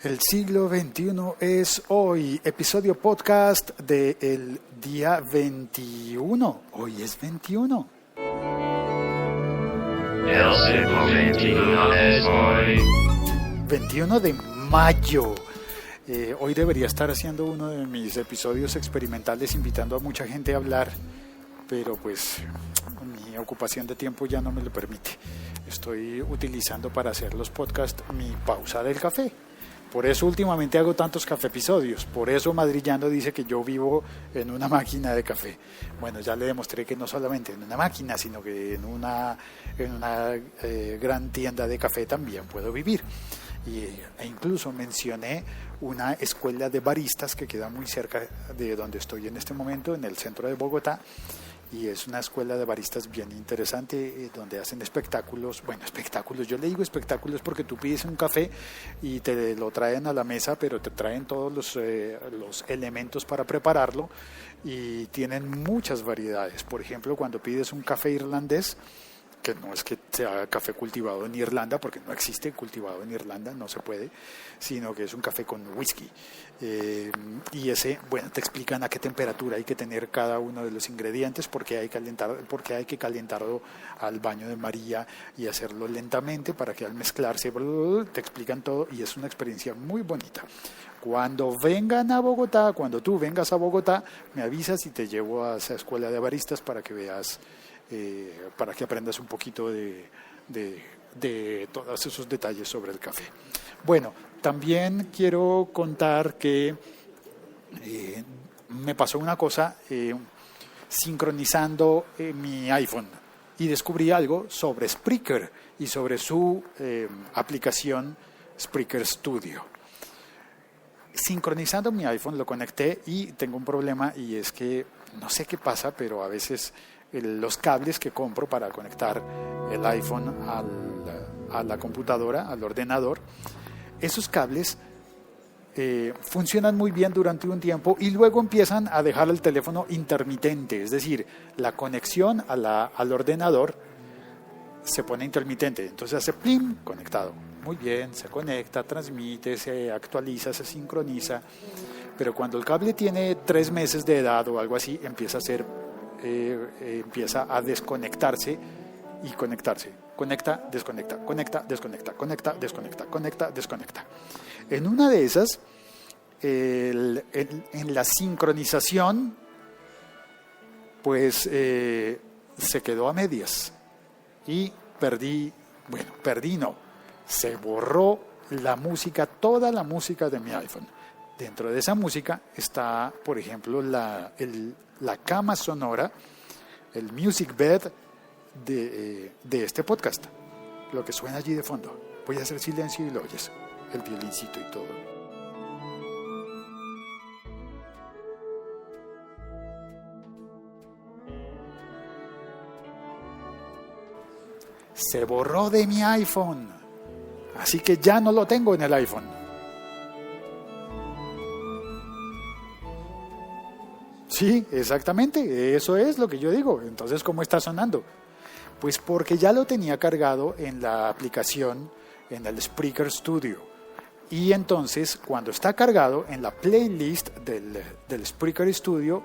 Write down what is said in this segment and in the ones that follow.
El siglo XXI es hoy, episodio podcast del día 21. Hoy es 21. El siglo XXI es hoy. 21 de mayo. Hoy debería estar haciendo uno de mis episodios experimentales invitando a mucha gente a hablar, pero pues mi ocupación de tiempo ya no me lo permite. Estoy utilizando para hacer los podcasts mi pausa del café. Por eso últimamente hago tantos café episodios. Por eso Madrillando dice que yo vivo en una máquina de café. Bueno, ya le demostré que no solamente en una máquina, sino que en una gran tienda de café también puedo vivir. E incluso mencioné una escuela de baristas que queda muy cerca de donde estoy en este momento, en el centro de Bogotá. Y es una escuela de baristas bien interesante donde hacen espectáculos. Bueno, espectáculos, yo le digo espectáculos porque tú pides un café y te lo traen a la mesa, pero te traen todos los elementos para prepararlo y tienen muchas variedades. Por ejemplo, cuando pides un café irlandés, que no es que sea café cultivado en Irlanda, porque no existe cultivado en Irlanda, no se puede, sino que es un café con whisky. Y ese, bueno, te explican a qué temperatura hay que tener cada uno de los ingredientes, porque hay que calentarlo al baño de María y hacerlo lentamente para que al mezclarse, te explican todo y es una experiencia muy bonita. Cuando tú vengas a Bogotá, me avisas y te llevo a esa escuela de baristas para que veas, para que aprendas un poquito de todos esos detalles sobre el café. Bueno, también quiero contar que me pasó una cosa sincronizando mi iPhone y descubrí algo sobre Spreaker y sobre su aplicación Spreaker Studio. Sincronizando mi iPhone lo conecté y tengo un problema y es que no sé qué pasa, pero a veces los cables que compro para conectar el iPhone a la computadora, al ordenador, esos cables funcionan muy bien durante un tiempo y luego empiezan a dejar el teléfono intermitente, es decir, la conexión al ordenador se pone intermitente, entonces hace plim, conectado. Muy bien, se conecta, transmite, se actualiza, se sincroniza, pero cuando el cable tiene 3 meses de edad o algo así, empieza a desconectarse y conectarse. Conecta, desconecta, conecta, desconecta, conecta, desconecta, conecta, desconecta. En una de esas, en la sincronización, pues se quedó a medias y se borró la música, toda la música de mi iPhone. Dentro de esa música está, por ejemplo, la cama sonora, el music bed de este podcast, lo que suena allí de fondo. Voy a hacer silencio y lo oyes, el violincito y todo. Se borró de mi iPhone, así que ya no lo tengo en el iPhone. Sí, exactamente, eso es lo que yo digo. Entonces, ¿cómo está sonando? Pues porque ya lo tenía cargado en la aplicación, en el Spreaker Studio. Y entonces, cuando está cargado en la playlist del Spreaker Studio,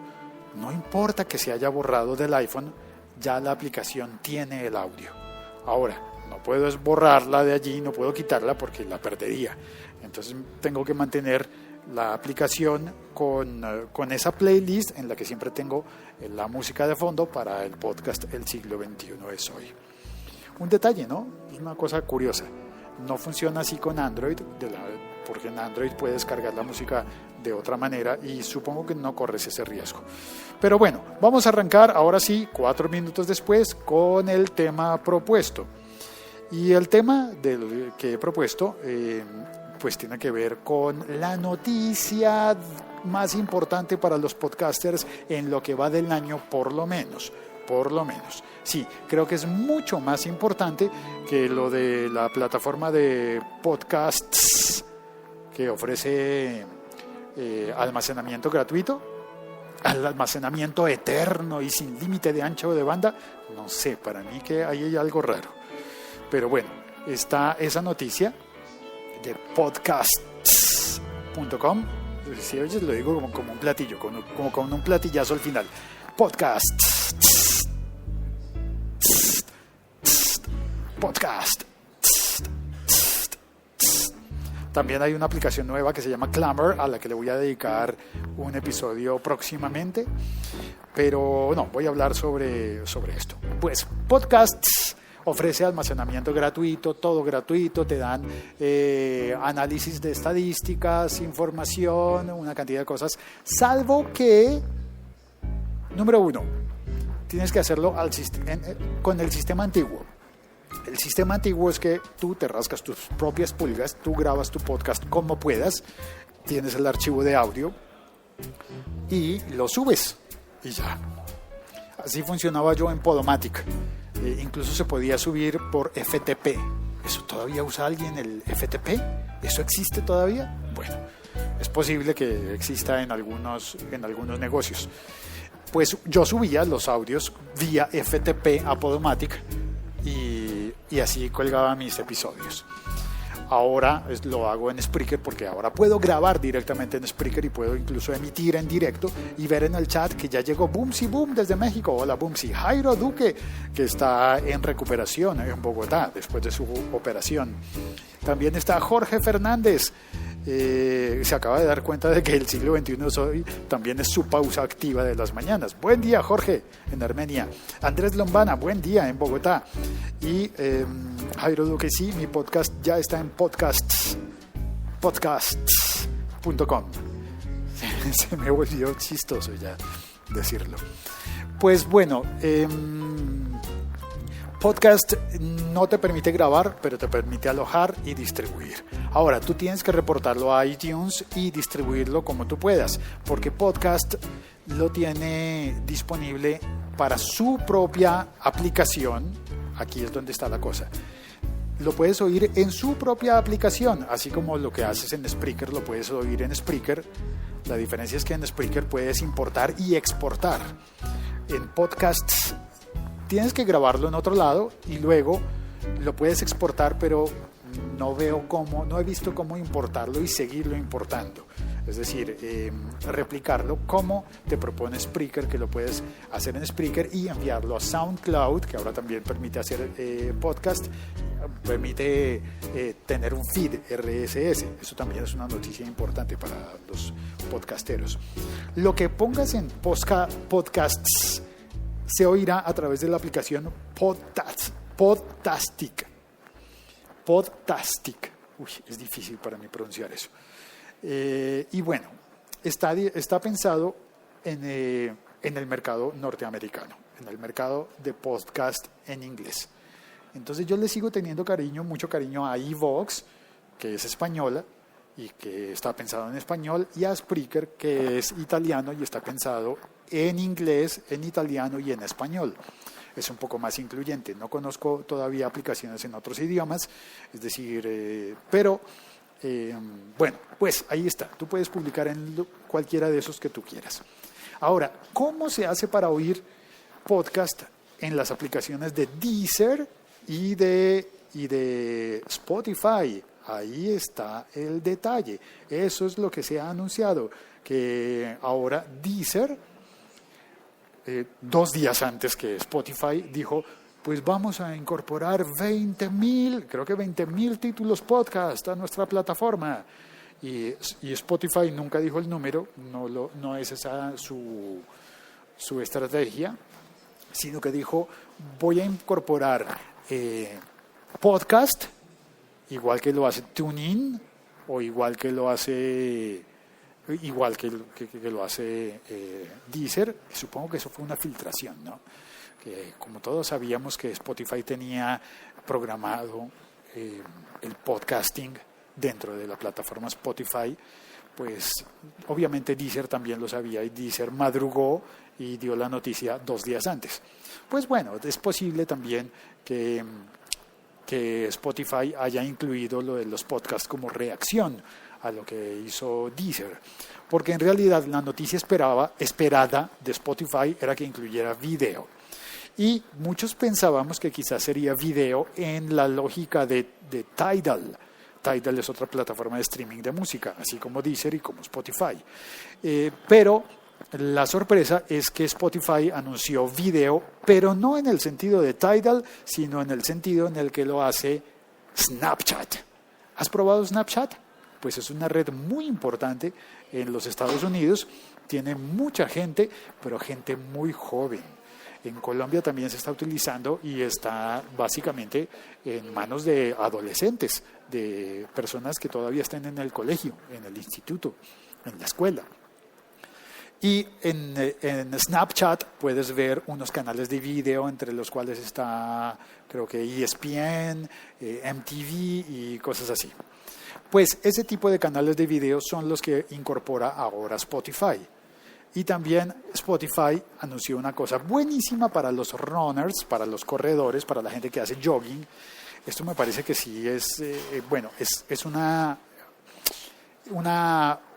no importa que se haya borrado del iPhone, ya la aplicación tiene el audio. Ahora, no puedo borrarla de allí, no puedo quitarla porque la perdería. Entonces, tengo que mantener la aplicación con esa playlist en la que siempre tengo la música de fondo para el podcast El siglo XXI es hoy. Un detalle, ¿no? Es una cosa curiosa. No funciona así con Android, porque en Android puedes cargar la música de otra manera y supongo que no corres ese riesgo. Pero bueno, vamos a arrancar ahora sí, 4 minutos después, con el tema propuesto. Y el tema que he propuesto pues tiene que ver con la noticia más importante para los podcasters en lo que va del año, por lo menos. Sí, creo que es mucho más importante que lo de la plataforma de podcasts que ofrece almacenamiento gratuito, almacenamiento eterno y sin límite de ancho de banda. No sé, para mí que ahí hay algo raro. Pero bueno, está esa noticia de podcasts podcast.com. Si oyes, lo digo como un platillo, como con un platillazo al final. Podcast. Podcast. También hay una aplicación nueva que se llama Clamor, a la que le voy a dedicar un episodio próximamente. Pero no, voy a hablar sobre esto. Pues Podcasts ofrece almacenamiento gratuito, todo gratuito, te dan análisis de estadísticas, información, una cantidad de cosas, salvo que, número 1, tienes que hacerlo con el sistema antiguo. El sistema antiguo es que tú te rascas tus propias pulgas, tú grabas tu podcast como puedas, tienes el archivo de audio y lo subes y ya. Así funcionaba yo en Podomatic. Incluso se podía subir por FTP. ¿Eso todavía usa alguien el FTP? ¿Eso existe todavía? Bueno, es posible que exista en algunos negocios. Pues yo subía los audios vía FTP a Podomatic y así colgaba mis episodios. Ahora lo hago en Spreaker porque ahora puedo grabar directamente en Spreaker y puedo incluso emitir en directo y ver en el chat que ya llegó Bumsy Boom desde México. Hola Bumsy. Jairo Duque, que está en recuperación en Bogotá después de su operación. También está Jorge Fernández. Se acaba de dar cuenta de que el siglo XXI también es su pausa activa de las mañanas. Buen día, Jorge, en Armenia. Andrés Lombana, buen día en Bogotá. Y Jairo Duque, sí, mi podcast ya está en podcasts.com. Se me volvió chistoso ya decirlo. Pues bueno, podcast no te permite grabar, pero te permite alojar y distribuir. Ahora, tú tienes que reportarlo a iTunes y distribuirlo como tú puedas, porque Podcast lo tiene disponible para su propia aplicación. Aquí es donde está la cosa. Lo puedes oír en su propia aplicación, así como lo que haces en Spreaker, lo puedes oír en Spreaker. La diferencia es que en Spreaker puedes importar y exportar. En Podcasts tienes que grabarlo en otro lado y luego lo puedes exportar, pero no he visto cómo importarlo y seguirlo importando. Es decir, replicarlo como te propone Spreaker, que lo puedes hacer en Spreaker y enviarlo a SoundCloud, que ahora también permite hacer podcast, permite tener un feed RSS. Eso también es una noticia importante para los podcasteros. Lo que pongas en podcasts se oirá a través de la aplicación Podtastic. Uy, es difícil para mí pronunciar eso. Y bueno, está pensado en el mercado norteamericano, en el mercado de podcast en inglés. Entonces yo le sigo teniendo mucho cariño a iVoox, que es española y que está pensado en español, y a Spreaker, que es italiano y está pensado en inglés, en italiano y en español. Es un poco más incluyente. No conozco todavía aplicaciones en otros idiomas, es decir, pero bueno, pues ahí está. Tú puedes publicar en cualquiera de esos que tú quieras. Ahora, ¿cómo se hace para oír podcast en las aplicaciones de Deezer y de Spotify? Ahí está el detalle. Eso es lo que se ha anunciado, que ahora Deezer, 2 días antes que Spotify, dijo, pues vamos a incorporar 20,000 títulos podcast a nuestra plataforma. Y Spotify nunca dijo el número, no es esa su estrategia, sino que dijo, voy a incorporar podcast, igual que lo hace TuneIn, o igual que lo hace Deezer. Supongo que eso fue una filtración, ¿no? Que como todos sabíamos que Spotify tenía programado el podcasting dentro de la plataforma Spotify, pues obviamente Deezer también lo sabía y Deezer madrugó y dio la noticia 2 días antes. Pues bueno, es posible también que Spotify haya incluido lo de los podcasts como reacción a lo que hizo Deezer, porque en realidad la noticia esperada de Spotify era que incluyera video, y muchos pensábamos que quizás sería video en la lógica de Tidal. Tidal es otra plataforma de streaming de música, así como Deezer y como Spotify. Pero la sorpresa es que Spotify anunció video, pero no en el sentido de Tidal, sino en el sentido en el que lo hace Snapchat. ¿Has probado Snapchat? Pues es una red muy importante en los Estados Unidos, tiene mucha gente, pero gente muy joven. En Colombia también se está utilizando y está básicamente en manos de adolescentes, de personas que todavía están en el colegio, en el instituto, en la escuela. Y en Snapchat puedes ver unos canales de video entre los cuales está, creo que ESPN, MTV y cosas así. Pues ese tipo de canales de video son los que incorpora ahora Spotify. Y también Spotify anunció una cosa buenísima para los runners, para los corredores, para la gente que hace jogging. Esto me parece que sí es una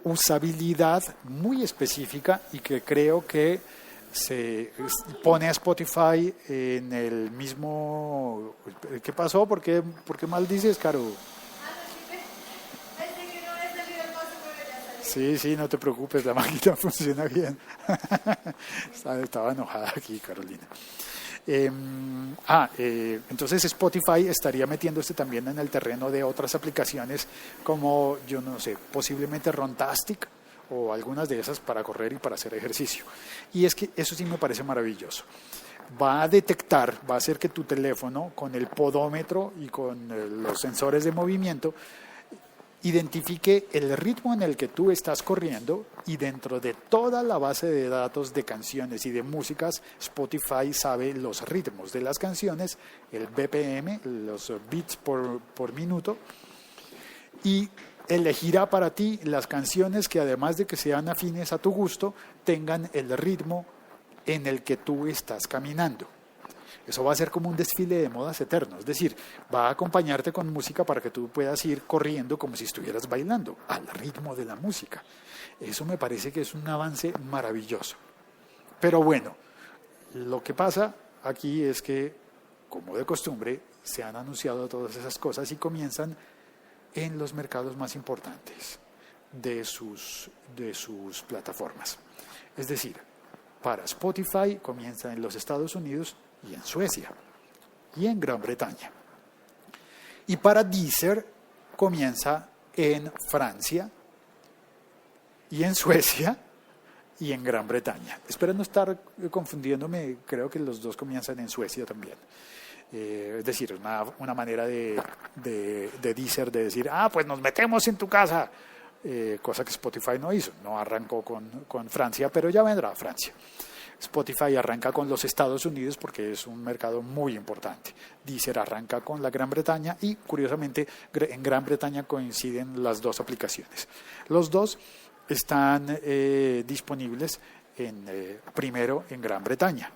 usabilidad muy específica y que creo que se pone a Spotify en el mismo... ¿Qué pasó? ¿Por qué maldices, Caro? Sí, no te preocupes, la máquina funciona bien. Estaba enojada aquí, Carolina. Entonces Spotify estaría metiéndose también en el terreno de otras aplicaciones como, yo no sé, posiblemente Runtastic o algunas de esas para correr y para hacer ejercicio. Y es que eso sí me parece maravilloso. Va a detectar, va a hacer que tu teléfono con el podómetro y con los sensores de movimiento identifique el ritmo en el que tú estás corriendo y dentro de toda la base de datos de canciones y de músicas, Spotify sabe los ritmos de las canciones, el BPM, los beats por minuto, y elegirá para ti las canciones que además de que sean afines a tu gusto, tengan el ritmo en el que tú estás caminando. Eso va a ser como un desfile de modas eterno, es decir, va a acompañarte con música para que tú puedas ir corriendo como si estuvieras bailando, al ritmo de la música. Eso me parece que es un avance maravilloso. Pero bueno, lo que pasa aquí es que, como de costumbre, se han anunciado todas esas cosas y comienzan en los mercados más importantes de sus plataformas. Es decir, para Spotify comienza en los Estados Unidos y en Suecia y en Gran Bretaña. Y para Deezer comienza en Francia y en Suecia y en Gran Bretaña. Espero no estar confundiéndome, creo que los dos comienzan en Suecia también. Es decir, una manera de Deezer de decir, pues nos metemos en tu casa, cosa que Spotify no hizo, no arrancó con Francia, pero ya vendrá a Francia. Spotify arranca con los Estados Unidos porque es un mercado muy importante. Deezer arranca con la Gran Bretaña y, curiosamente, en Gran Bretaña coinciden las dos aplicaciones. Los dos están disponibles primero en Gran Bretaña.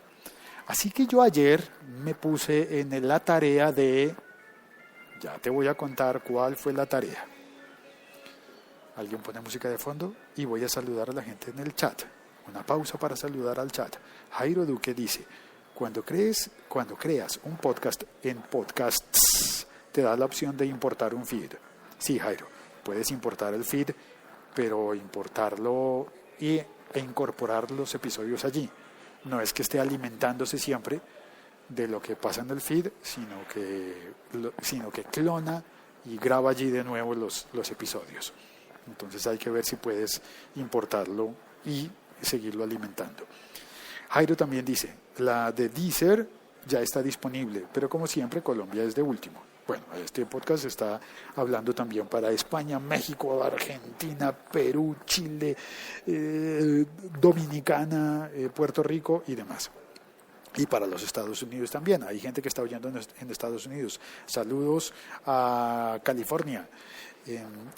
Así que yo ayer me puse en la tarea de... Ya te voy a contar cuál fue la tarea. Alguien pone música de fondo y voy a saludar a la gente en el chat. Una pausa para saludar al chat. Jairo Duque dice, cuando creas un podcast en Podcasts, te da la opción de importar un feed. Sí, Jairo, puedes importar el feed, pero importarlo e incorporar los episodios allí. No es que esté alimentándose siempre de lo que pasa en el feed, sino que clona y graba allí de nuevo los episodios. Entonces hay que ver si puedes importarlo y seguirlo alimentando. Jairo también dice, la de Deezer ya está disponible, pero como siempre Colombia es de último. Bueno, este podcast está hablando también para España, México, Argentina, Perú, Chile, Dominicana, Puerto Rico y demás. Y para los Estados Unidos también. Hay gente que está oyendo en Estados Unidos. Saludos a California.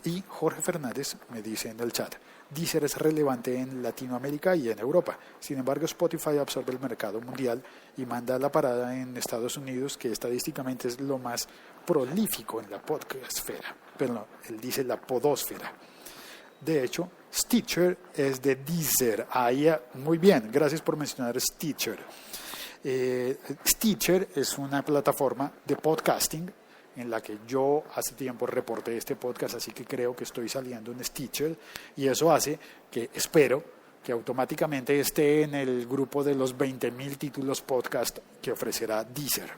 Y Jorge Fernández me dice en el chat, Deezer es relevante en Latinoamérica y en Europa. Sin embargo, Spotify absorbe el mercado mundial y manda la parada en Estados Unidos, que estadísticamente es lo más prolífico en la podcastfera. Pero él dice la podósfera. De hecho, Stitcher es de Deezer. Muy bien, gracias por mencionar Stitcher. Stitcher es una plataforma de podcasting en la que yo hace tiempo reporté este podcast, así que creo que estoy saliendo en Stitcher, y eso hace que espero que automáticamente esté en el grupo de los 20.000 títulos podcast que ofrecerá Deezer.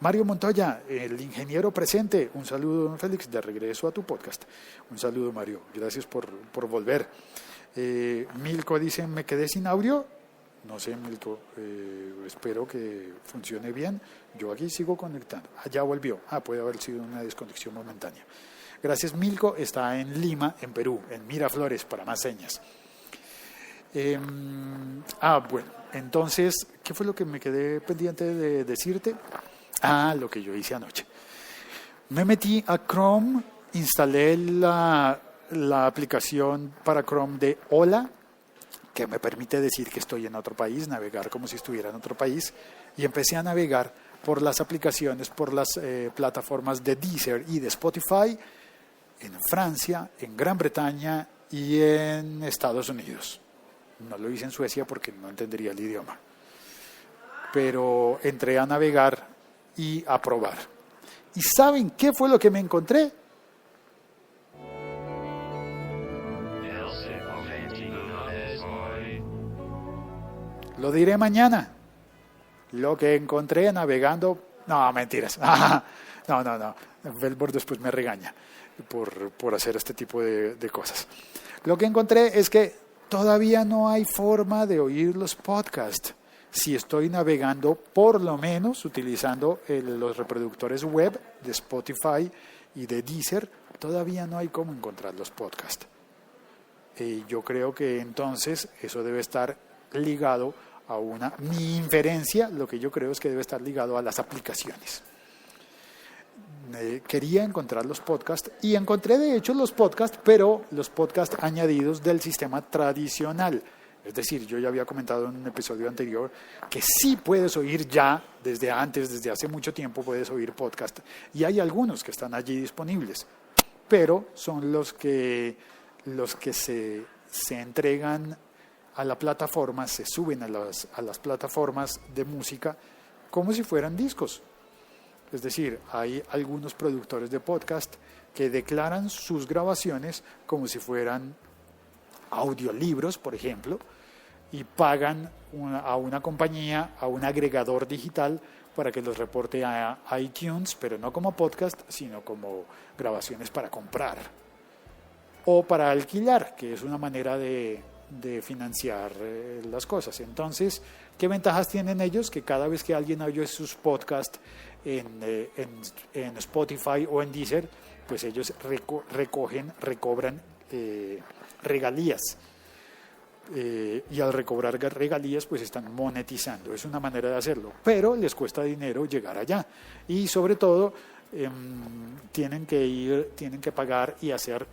Mario Montoya, el ingeniero presente, un saludo, don Félix, de regreso a tu podcast. Un saludo, Mario, gracias por volver. Milko dice, ¿me quedé sin audio? No sé, Milko, espero que funcione bien. Yo aquí sigo conectando. Ya volvió. Puede haber sido una desconexión momentánea. Gracias, Milko. Está en Lima, en Perú, en Miraflores, para más señas. Bueno, entonces, ¿qué fue lo que me quedé pendiente de decirte? Lo que yo hice anoche. Me metí a Chrome, instalé la aplicación para Chrome de Hola, que me permite decir que estoy en otro país, navegar como si estuviera en otro país, y empecé a navegar por las aplicaciones, por las plataformas de Deezer y de Spotify en Francia, en Gran Bretaña y en Estados Unidos. No lo hice en Suecia porque no entendería el idioma. Pero entré a navegar y a probar. ¿Y saben qué fue lo que me encontré? Lo diré mañana. Lo que encontré navegando... No, mentiras. No. Velbor después me regaña por hacer este tipo de cosas. Lo que encontré es que todavía no hay forma de oír los podcasts. Si estoy navegando, por lo menos utilizando los reproductores web de Spotify y de Deezer, todavía no hay cómo encontrar los podcasts. Yo creo que entonces eso debe estar ligado a mi inferencia, lo que yo creo es que debe estar ligado a las aplicaciones. Quería encontrar los podcasts y encontré de hecho los podcasts, pero los podcasts añadidos del sistema tradicional. Es decir, yo ya había comentado en un episodio anterior que sí puedes oír ya, desde hace mucho tiempo puedes oír podcast. Y hay algunos que están allí disponibles, pero son los que se entregan a la plataforma, se suben a las plataformas de música como si fueran discos. Es decir, hay algunos productores de podcast que declaran sus grabaciones como si fueran audiolibros, por ejemplo, y pagan a una compañía, a un agregador digital para que los reporte a iTunes, pero no como podcast, sino como grabaciones para comprar o para alquilar, que es una manera de financiar las cosas. Entonces, ¿qué ventajas tienen ellos? Que cada vez que alguien oye sus podcasts en Spotify o en Deezer, pues ellos recobran regalías. Y al recobrar regalías pues están monetizando. Es una manera de hacerlo, pero les cuesta dinero llegar allá, y sobre todo tienen que pagar y hacer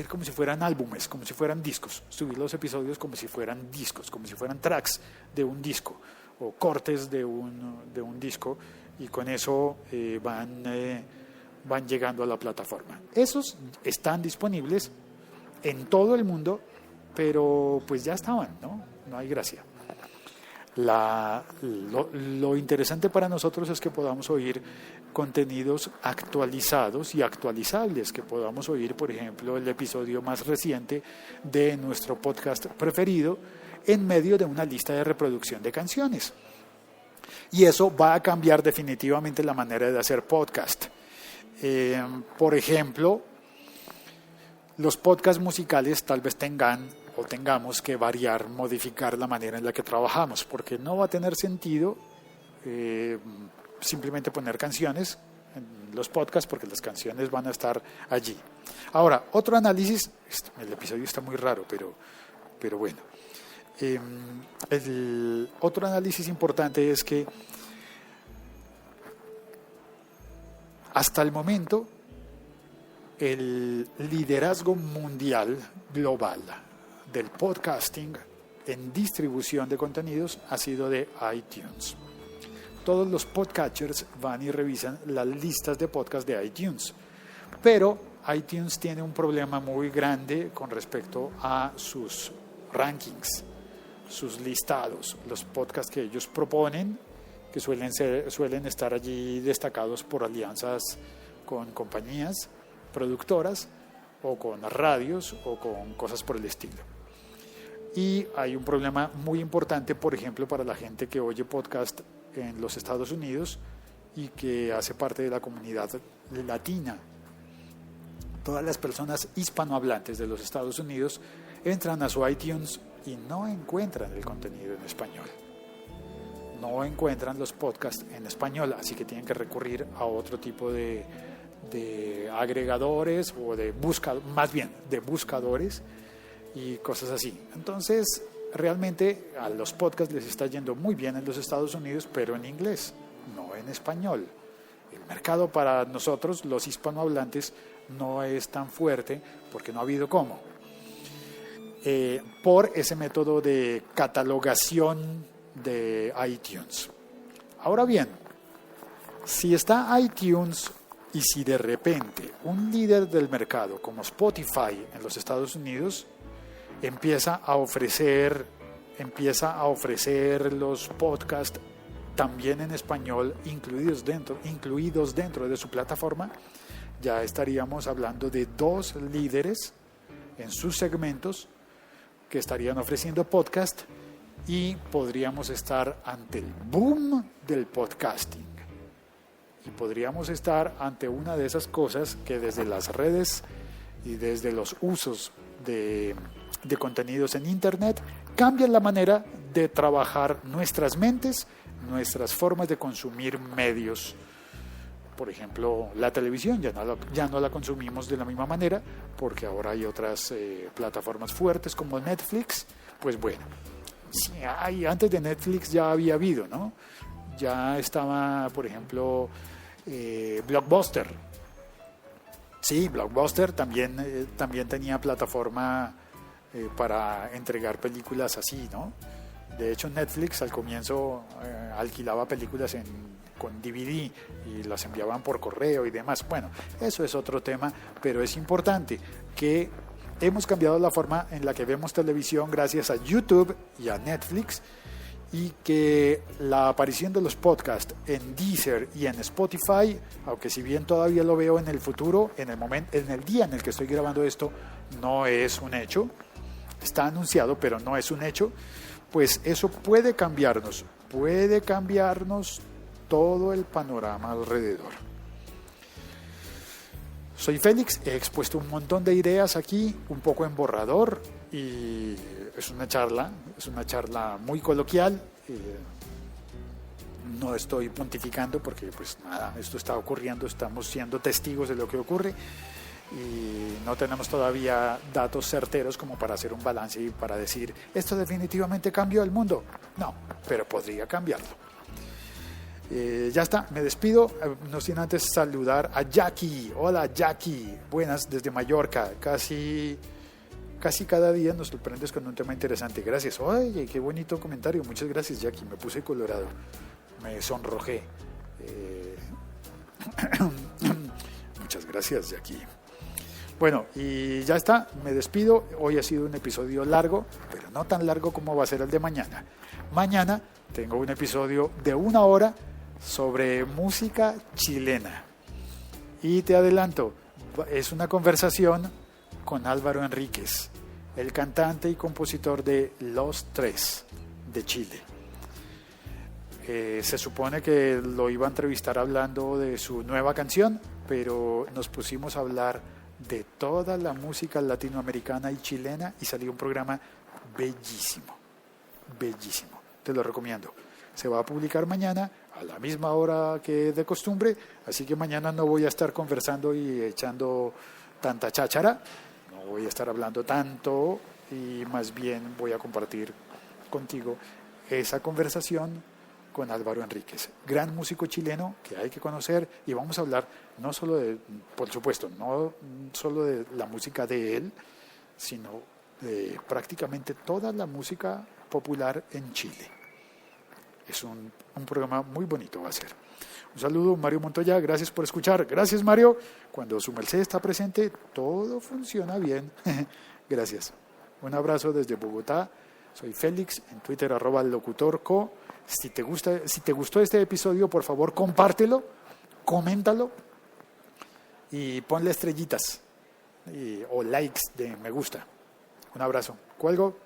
como si fueran álbumes, como si fueran discos, subir los episodios como si fueran discos, como si fueran tracks de un disco o cortes de un disco, y con eso van llegando a la plataforma. Esos están disponibles en todo el mundo, pero pues ya estaban, no hay gracia. Lo interesante para nosotros es que podamos oír contenidos actualizados y actualizables, que podamos oír, por ejemplo, el episodio más reciente de nuestro podcast preferido en medio de una lista de reproducción de canciones. Y eso va a cambiar definitivamente la manera de hacer podcast. Por ejemplo, los podcasts musicales tal vez tengamos que variar, modificar la manera en la que trabajamos, porque no va a tener sentido simplemente poner canciones en los podcasts, porque las canciones van a estar allí. Ahora, otro análisis, el episodio está muy raro, pero bueno. El otro análisis importante es que hasta el momento el liderazgo mundial global del podcasting en distribución de contenidos ha sido de iTunes. Todos los podcatchers van y revisan las listas de podcast de iTunes, pero iTunes tiene un problema muy grande con respecto a sus rankings, sus listados, los podcasts que ellos proponen, que suelen estar allí destacados por alianzas con compañías productoras o con radios o con cosas por el estilo. Y hay un problema muy importante, por ejemplo, para la gente que oye podcast en los Estados Unidos y que hace parte de la comunidad latina. Todas las personas hispanohablantes de los Estados Unidos entran a su iTunes y no encuentran el contenido en español. No encuentran los podcasts en español, así que tienen que recurrir a otro tipo de agregadores o de buscadores y cosas así. Entonces, realmente a los podcasts les está yendo muy bien en los Estados Unidos, pero en inglés, no en español. El mercado para nosotros, los hispanohablantes, no es tan fuerte porque no ha habido cómo. Por ese método de catalogación de iTunes. Ahora bien, si está iTunes y si de repente un líder del mercado como Spotify en los Estados Unidos empieza a ofrecer los podcasts también en español incluidos dentro de su plataforma, ya estaríamos hablando de 2 líderes en sus segmentos que estarían ofreciendo podcast y podríamos estar ante el boom del podcasting. Y podríamos estar ante una de esas cosas que desde las redes y desde los usos de contenidos en Internet cambian la manera de trabajar nuestras mentes, nuestras formas de consumir medios. Por ejemplo, la televisión ya no la consumimos de la misma manera porque ahora hay otras plataformas fuertes como Netflix. Pues bueno, sí, antes de Netflix ya había habido, ¿no? Ya estaba, por ejemplo, Blockbuster. Sí, Blockbuster también tenía plataforma para entregar películas así, ¿no? De hecho, Netflix al comienzo alquilaba películas con DVD y las enviaban por correo y demás. Bueno, eso es otro tema, pero es importante que hemos cambiado la forma en la que vemos televisión gracias a YouTube y a Netflix, y que la aparición de los podcasts en Deezer y en Spotify, aunque si bien todavía lo veo en el futuro, en el día en el que estoy grabando esto, no es un hecho, está anunciado, pero no es un hecho, pues eso puede cambiarnos todo el panorama alrededor. Soy Félix, he expuesto un montón de ideas aquí, un poco en borrador, y es una charla muy coloquial. No estoy pontificando porque pues nada, esto está ocurriendo, estamos siendo testigos de lo que ocurre y no tenemos todavía datos certeros como para hacer un balance y para decir esto definitivamente cambió el mundo. No, pero podría cambiarlo. Ya está, me despido, no sin antes saludar a Jackie. Hola Jackie, buenas desde Mallorca. Casi cada día nos sorprendes con un tema interesante. Gracias. Oye, qué bonito comentario. Muchas gracias, Jackie. Me puse colorado. Me sonrojé. Muchas gracias, Jackie. Bueno, y ya está. Me despido. Hoy ha sido un episodio largo, pero no tan largo como va a ser el de mañana. Mañana tengo un episodio de 1 hora sobre música chilena. Y te adelanto, es una conversación con Álvaro Enríquez, el cantante y compositor de Los Tres de Chile. Se supone que lo iba a entrevistar hablando de su nueva canción, pero nos pusimos a hablar de toda la música latinoamericana y chilena y salió un programa bellísimo, te lo recomiendo. Se va a publicar mañana a la misma hora que de costumbre, así que mañana no voy a estar conversando y echando tanta cháchara, no voy a estar hablando tanto y más bien voy a compartir contigo esa conversación con Álvaro Enríquez, gran músico chileno que hay que conocer, y vamos a hablar no solo de, por supuesto, no solo de la música de él, sino de prácticamente toda la música popular en Chile. Es un programa muy bonito va a ser. Un saludo, Mario Montoya, gracias por escuchar. Gracias, Mario. Cuando su merced está presente, todo funciona bien. Gracias. Un abrazo desde Bogotá, Soy Félix, en Twitter @locutorco. Si te gustó este episodio, por favor, compártelo, coméntalo y ponle estrellitas o likes de me gusta. Un abrazo. Cuelgo.